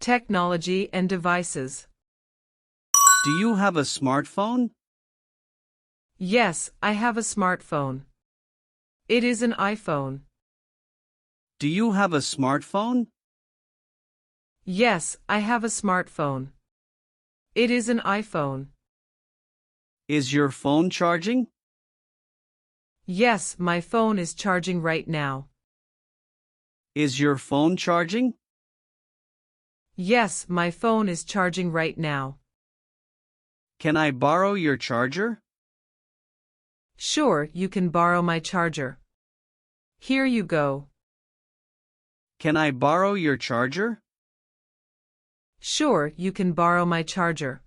Technology and devices. Do you have a smartphone? Yes, I have a smartphone. It is an iPhone. Do you have a smartphone? Yes, I have a smartphone. It is an iPhone. Is your phone charging? Yes, my phone is charging right now. Is your phone charging? Yes, my phone is charging right now. Can I borrow your charger? Sure, you can borrow my charger. Here you go. Can I borrow your charger? Sure, you can borrow my charger.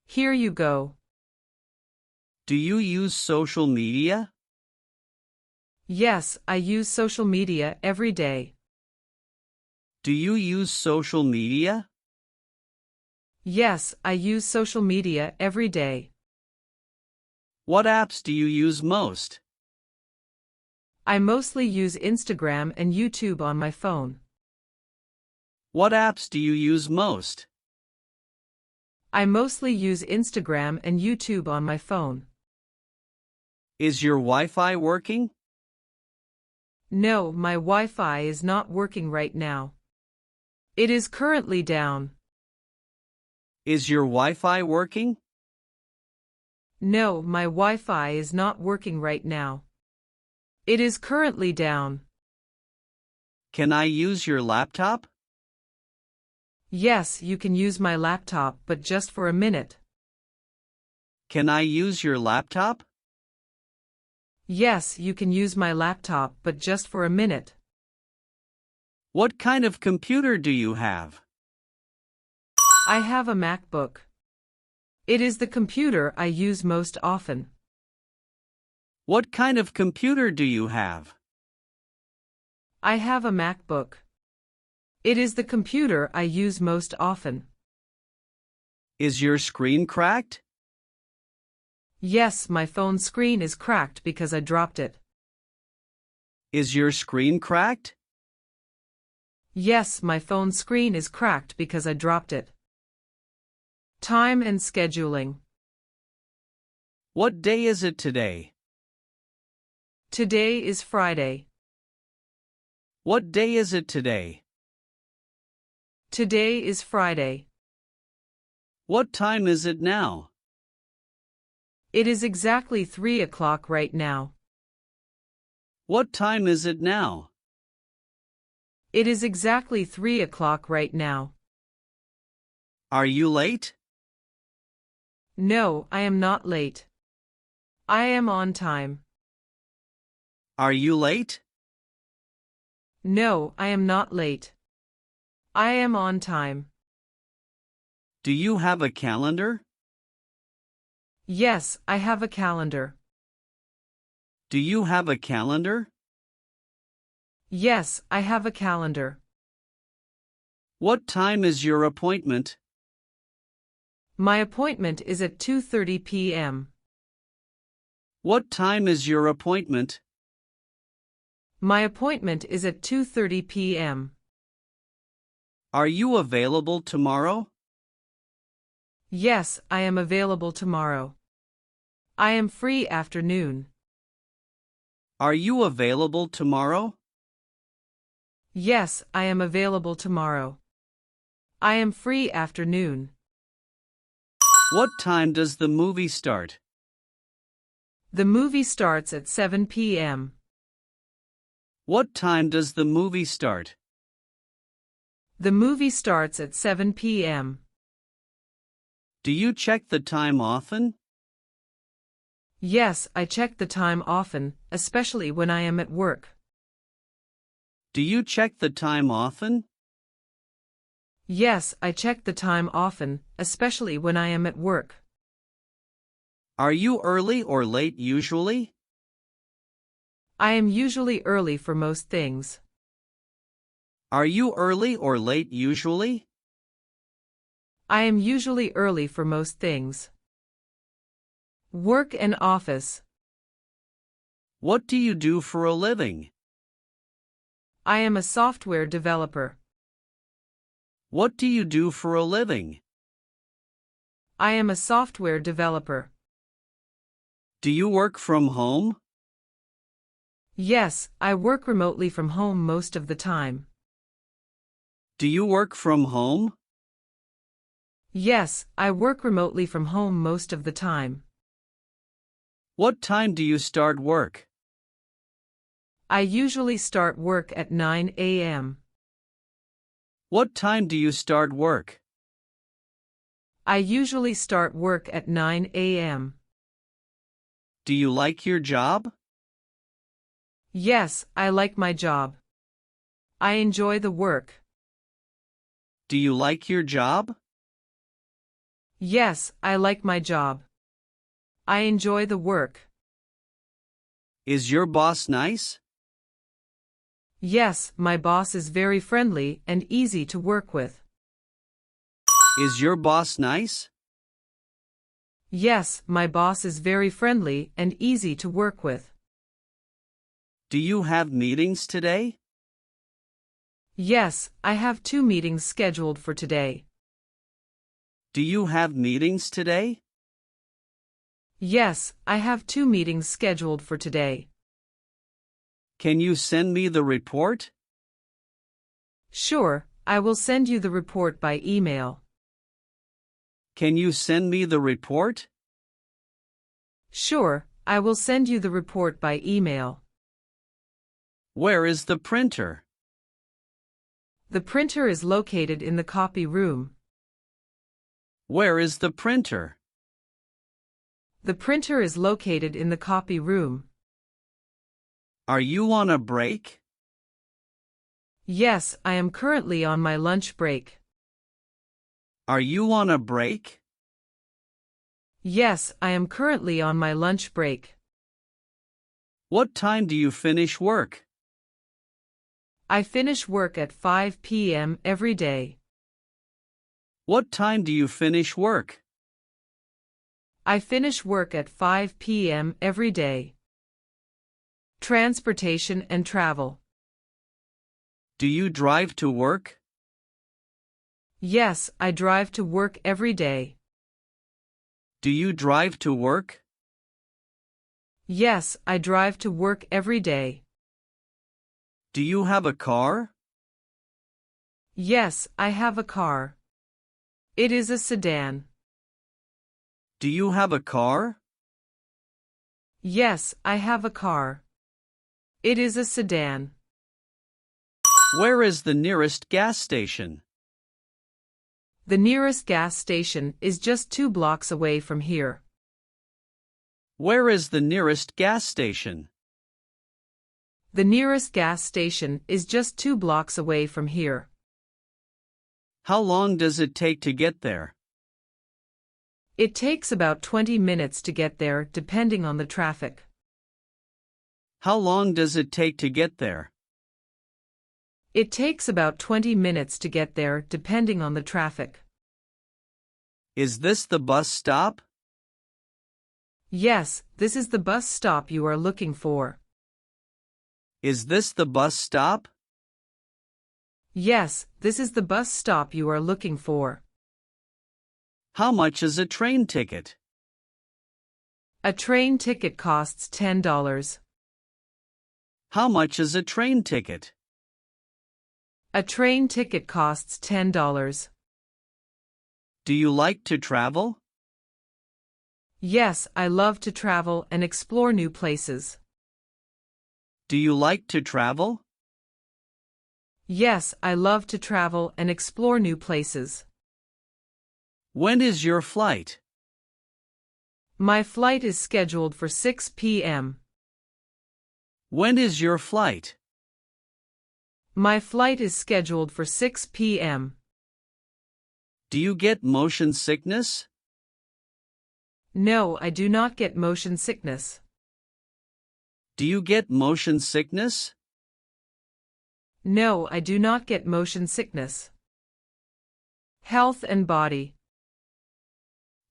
Here you go. Do you use social media? Yes, I use social media every day. Do you use social media? Yes, I use social media every day. What apps do you use most? I mostly use Instagram and YouTube on my phone. What apps do you use most? I mostly use Instagram and YouTube on my phone. Is your Wi-Fi working? No, my Wi-Fi is not working right now. It is currently down. Is your Wi-Fi working? No, my Wi-Fi is not working right now. It is currently down. Can I use your laptop? Yes, you can use my laptop, but just for a minute. Can I use your laptop? Yes, you can use my laptop, but just for a minute. What kind of computer do you have? I have a MacBook. It is the computer I use most often. What kind of computer do you have? I have a MacBook. It is the computer I use most often. Is your screen cracked? Yes, my phone screen is cracked because I dropped it. Is your screen cracked? Yes, my phone screen is cracked because I dropped it. Time and scheduling. What day is it today? Today is Friday. What day is it today? Today is Friday. What time is it now? It is exactly 3 o'clock right now. What time is it now? It is exactly 3 o'clock right now. Are you late? No, I am not late. I am on time. Are you late? No, I am not late. I am on time. Do you have a calendar? Yes, I have a calendar. Do you have a calendar? Yes, I have a calendar. What time is your appointment? My appointment is at 2:30 p.m. What time is your appointment? My appointment is at 2:30 p.m. Are you available tomorrow? Yes, I am available tomorrow. I am free afternoon. Are you available tomorrow? Yes, I am available tomorrow. I am free afternoon. What time does the movie start? The movie starts at 7 p.m. What time does the movie start? The movie starts at 7 p.m. Do you check the time often? Yes, I check the time often, especially when I am at work. Do you check the time often? Yes, I check the time often, especially when I am at work. Are you early or late usually? I am usually early for most things. Are you early or late usually? I am usually early for most things. Work and office. What do you do for a living? I am a software developer. What do you do for a living? I am a software developer. Do you work from home? Yes, I work remotely from home most of the time. Do you work from home? Yes, I work remotely from home most of the time. What time do you start work? I usually start work at 9 a.m. What time do you start work? I usually start work at 9 a.m. Do you like your job? Yes, I like my job. I enjoy the work. Do you like your job? Yes, I like my job. I enjoy the work. Is your boss nice? Yes, my boss is very friendly and easy to work with. Is your boss nice? Yes, my boss is very friendly and easy to work with. Do you have meetings today? Yes, I have 2 meetings scheduled for today. Do you have meetings today? Yes, I have 2 meetings scheduled for today. Can you send me the report? Sure, I will send you the report by email. Can you send me the report? Sure, I will send you the report by email. Where is the printer? The printer is located in the copy room. Where is the printer? The printer is located in the copy room. Are you on a break? Yes, I am currently on my lunch break. Are you on a break? Yes, I am currently on my lunch break. What time do you finish work? I finish work at 5 p.m. every day. What time do you finish work? I finish work at 5 p.m. every day. Transportation and travel. Do you drive to work? Yes, I drive to work every day. Do you drive to work? Yes, I drive to work every day. Do you have a car? Yes, I have a car. It is a sedan. Do you have a car? Yes, I have a car. It is a sedan. Where is the nearest gas station? The nearest gas station is just 2 blocks away from here. Where is the nearest gas station? The nearest gas station is just 2 blocks away from here. How long does it take to get there? It takes about 20 minutes to get there depending on the traffic. How long does it take to get there? It takes about 20 minutes to get there depending on the traffic. Is this the bus stop? Yes, this is the bus stop you are looking for. Is this the bus stop? Yes, this is the bus stop you are looking for. How much is a train ticket? A train ticket costs $10. How much is a train ticket? A train ticket costs $10. Do you like to travel? Yes, I love to travel and explore new places. Do you like to travel? Yes, I love to travel and explore new places. When is your flight? My flight is scheduled for 6 p.m. When is your flight? My flight is scheduled for 6 p.m. Do you get motion sickness? No, I do not get motion sickness. Do you get motion sickness? No, I do not get motion sickness. Health and body.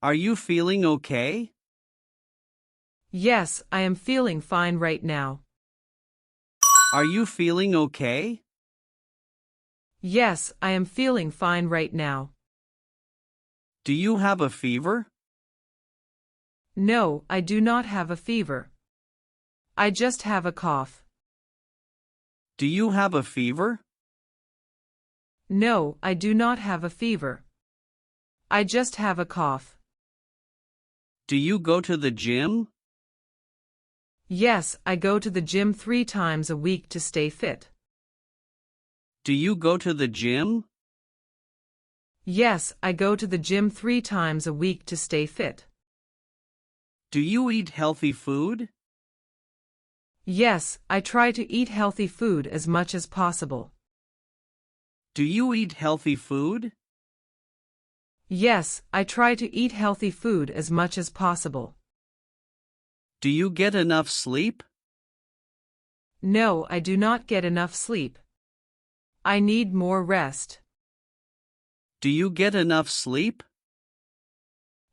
Are you feeling okay? Yes, I am feeling fine right now. Are you feeling okay? Yes, I am feeling fine right now. Do you have a fever? No, I do not have a fever. I just have a cough. Do you have a fever? No, I do not have a fever. I just have a cough. Do you go to the gym? Yes, I go to the gym 3 times a week to stay fit. Do you go to the gym? Yes, I go to the gym 3 times a week to stay fit. Do you eat healthy food? Yes, I try to eat healthy food as much as possible. Do you eat healthy food? Yes, I try to eat healthy food as much as possible. Do you get enough sleep? No, I do not get enough sleep. I need more rest. Do you get enough sleep?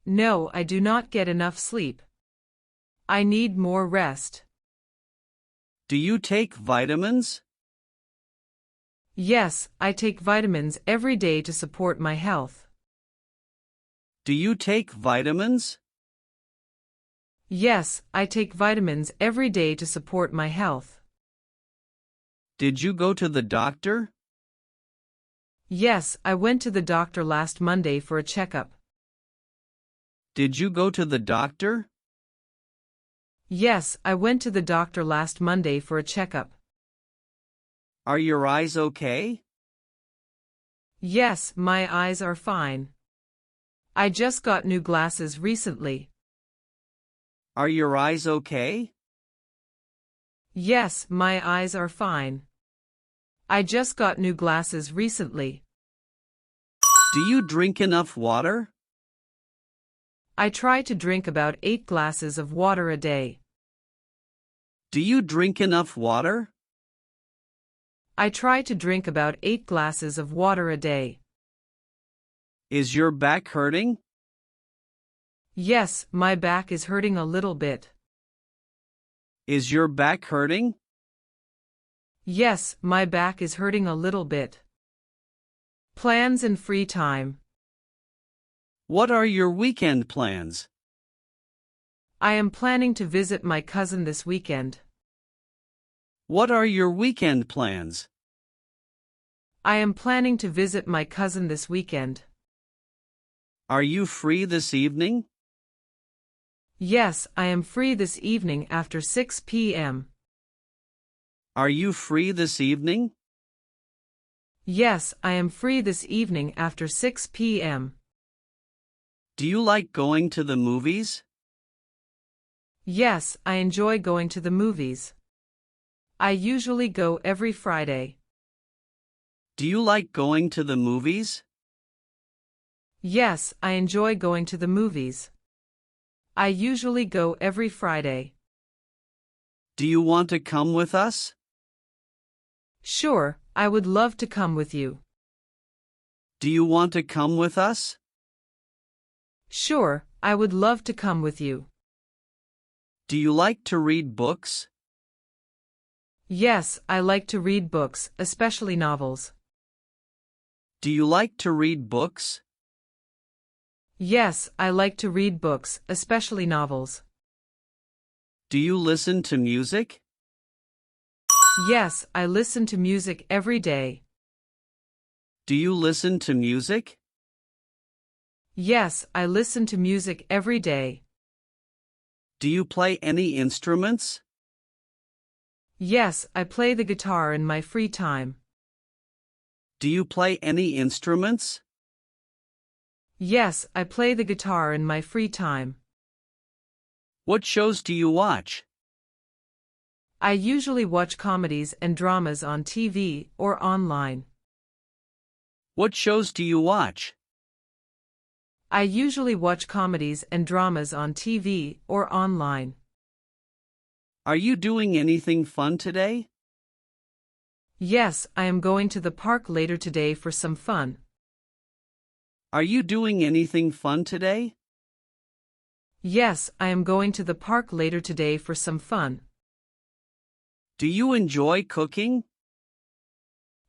No, I do not get enough sleep. I need more rest. Do you take vitamins? Yes, I take vitamins every day to support my health. Do you take vitamins? Yes, I take vitamins every day to support my health. Did you go to the doctor? Yes, I went to the doctor last Monday for a checkup. Did you go to the doctor? Yes, I went to the doctor last Monday for a checkup. Are your eyes okay? Yes, my eyes are fine. I just got new glasses recently. Are your eyes okay? Yes, my eyes are fine. I just got new glasses recently. Do you drink enough water? I try to drink about 8 glasses of water a day. Do you drink enough water? I try to drink about 8 glasses of water a day. Is your back hurting? Yes, my back is hurting a little bit. Is your back hurting? Yes, my back is hurting a little bit. Plans and free time. What are your weekend plans? I am planning to visit my cousin this weekend. What are your weekend plans? I am planning to visit my cousin this weekend. Are you free this evening? Yes, I am free this evening after 6 p.m. Are you free this evening? Yes, I am free this evening after 6 p.m. Do you like going to the movies? Yes, I enjoy going to the movies. I usually go every Friday. Do you like going to the movies? Yes, I enjoy going to the movies. I usually go every Friday. Do you want to come with us? Sure, I would love to come with you. Do you want to come with us? Sure, I would love to come with you. Do you like to read books? Yes, I like to read books, especially novels. Do you like to read books? Yes, I like to read books, especially novels. Do you listen to music? Yes, I listen to music every day. Do you listen to music? Yes, I listen to music every day. Do you play any instruments? Yes, I play the guitar in my free time. Do you play any instruments? Yes, I play the guitar in my free time. What shows do you watch? I usually watch comedies and dramas on TV or online. What shows do you watch? I usually watch comedies and dramas on TV or online. Are you doing anything fun today? Yes, I am going to the park later today for some fun. Are you doing anything fun today? Yes, I am going to the park later today for some fun. Do you enjoy cooking?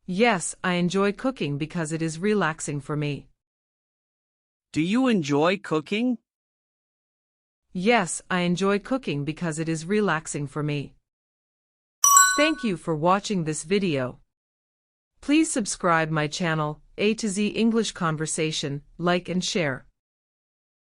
Yes, I enjoy cooking because it is relaxing for me. Do you enjoy cooking? Yes, I enjoy cooking because it is relaxing for me. Thank you for watching this video. Please subscribe my channel, A to Z English Conversation, like and share.